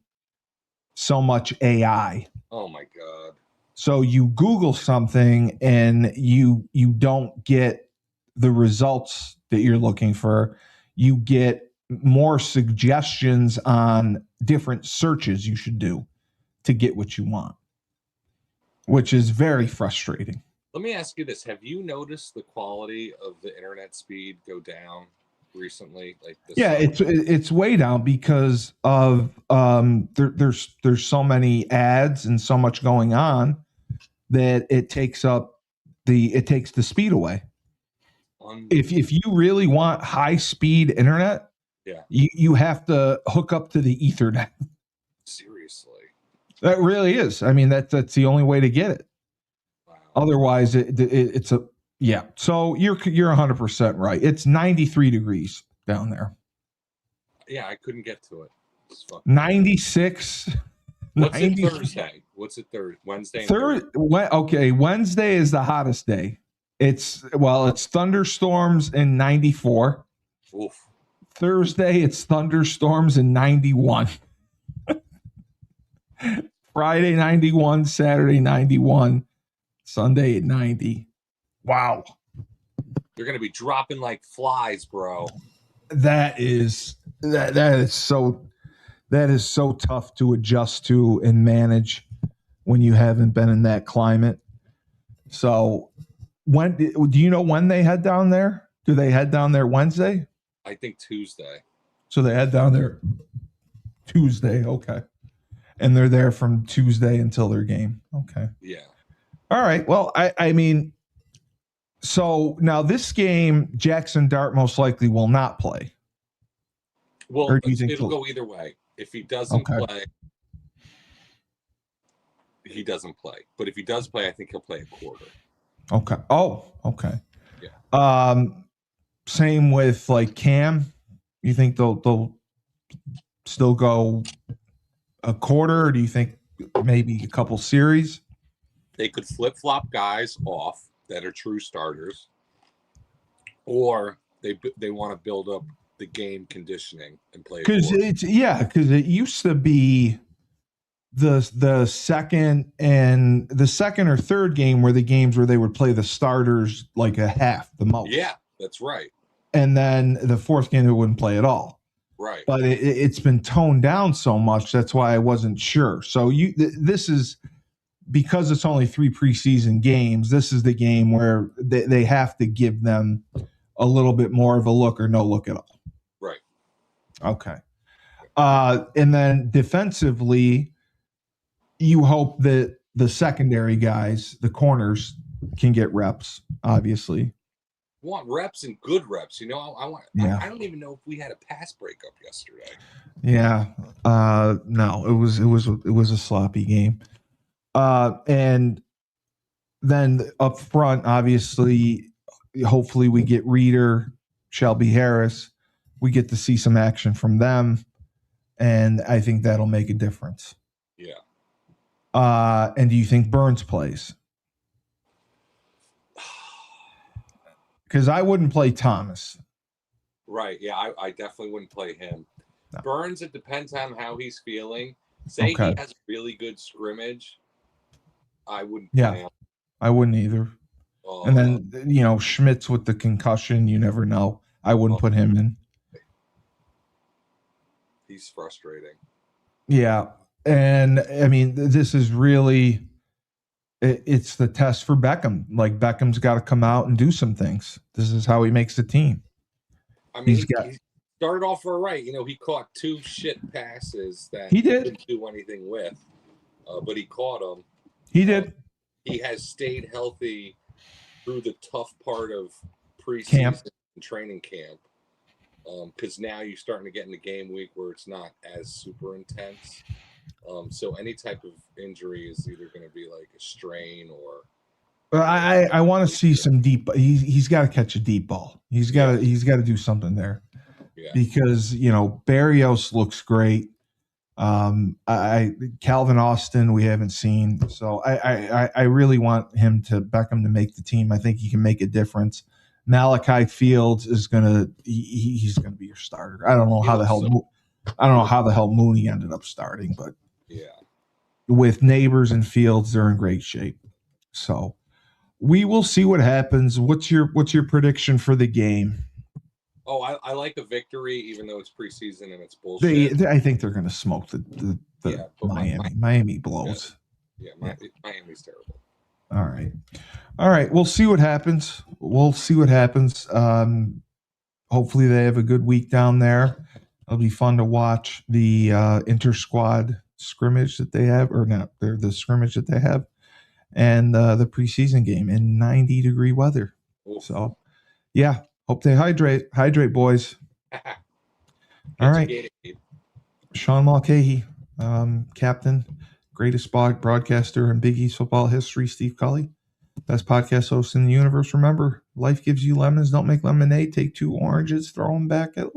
so much AI. Oh my God. So you Google something and you don't get the results that you're looking for. You get more suggestions on different searches you should do to get what you want, which is very frustrating. Let me ask you this. Have you noticed the quality of the internet speed go down recently? It's way down because of there's so many ads and so much going on that it takes the speed away. If you really want high speed internet, you have to hook up to the Ethernet. Seriously. That really is. I mean, that's the only way to get it. Wow. Otherwise, it's a So you're 100% right. It's 93 degrees down there. Yeah, I couldn't get to it. 96. What's it Thursday? What's it Thursday? Wednesday. Okay, Wednesday is the hottest day. It's thunderstorms in 94. Oof. Thursday, it's thunderstorms in 91. Friday 91, Saturday 91, Sunday at 90. Wow. You're gonna be dropping like flies, bro. That is so tough to adjust to and manage when you haven't been in that climate. So do you know when they head down there? Do they head down there Wednesday? I think Tuesday. So they head down there Tuesday. Okay. And they're there from Tuesday until their game. Okay. Yeah. All right. Well, I mean, so now this game, Jaxson Dart most likely will not play. Well, it'll go either way. If he doesn't play, he doesn't play. But if he does play, I think he'll play a quarter. Okay. Oh, okay. Yeah. Same with like Cam. You think they'll still go a quarter, or do you think maybe a couple series? They could flip-flop guys off that are true starters, or they want to build up the game conditioning and play. Because it used to be the second or third game were the games where they would play the starters like a half the most. Yeah, that's right. And then the fourth game they wouldn't play at all. Right. But it's been toned down so much, that's why I wasn't sure. So this is because it's only 3 preseason games. This is the game where they have to give them a little bit more of a look or no look at all. Right. Okay. And then defensively, you hope that the secondary guys, the corners, can get reps. Obviously, want reps and good reps. I want. Yeah. I don't even know if we had a pass breakup yesterday. Yeah. No, it was a sloppy game. And then up front, obviously, hopefully we get Reeder, Shelby Harris. We get to see some action from them, and I think that'll make a difference. Yeah. And do you think Burns plays? Because I wouldn't play Thomas. Right. Yeah, I definitely wouldn't play him. No. Burns, it depends on how he's feeling. Say he has a really good scrimmage, I wouldn't play him. I wouldn't either. And then, Schmitz with the concussion, you never know. I wouldn't put him in. He's frustrating. Yeah. And, I mean, this is really... It's the test for Beckham. Like, Beckham's got to come out and do some things. This is how he makes the team. I mean, he started off all right. He caught 2 shit passes that he didn't do anything with, but he caught them. He did. He has stayed healthy through the tough part of preseason camp. in training camp, because now you're starting to get in the game week where it's not as super intense. So any type of injury is either going to be like a strain or. I want to see some deep. He's got to catch a deep ball. He's got to do something there. Yeah. Because Barrios looks great. Calvin Austin we haven't seen, so I really want Beckham to make the team. I think he can make a difference. Malachi Fields is he's gonna be your starter. I don't know how the hell Mooney ended up starting, but yeah, with Neighbors and Fields, they're in great shape. So we will see what happens. What's your prediction for the game? Oh, I like a victory, even though it's preseason and it's bullshit. I think they're going to smoke the Miami. Miami blows. Yeah, Miami's terrible. All right. We'll see what happens. Hopefully they have a good week down there. It'll be fun to watch the inter-squad scrimmage that they have, or not, the scrimmage that they have, and the preseason game in 90-degree weather. Oof. So, yeah. Hope they hydrate. Hydrate, boys. All right. Sean Mulcahy, captain, greatest broadcaster in Big East football history, Steve Cully, best podcast host in the universe. Remember, life gives you lemons. Don't make lemonade. Take 2 oranges, throw them back at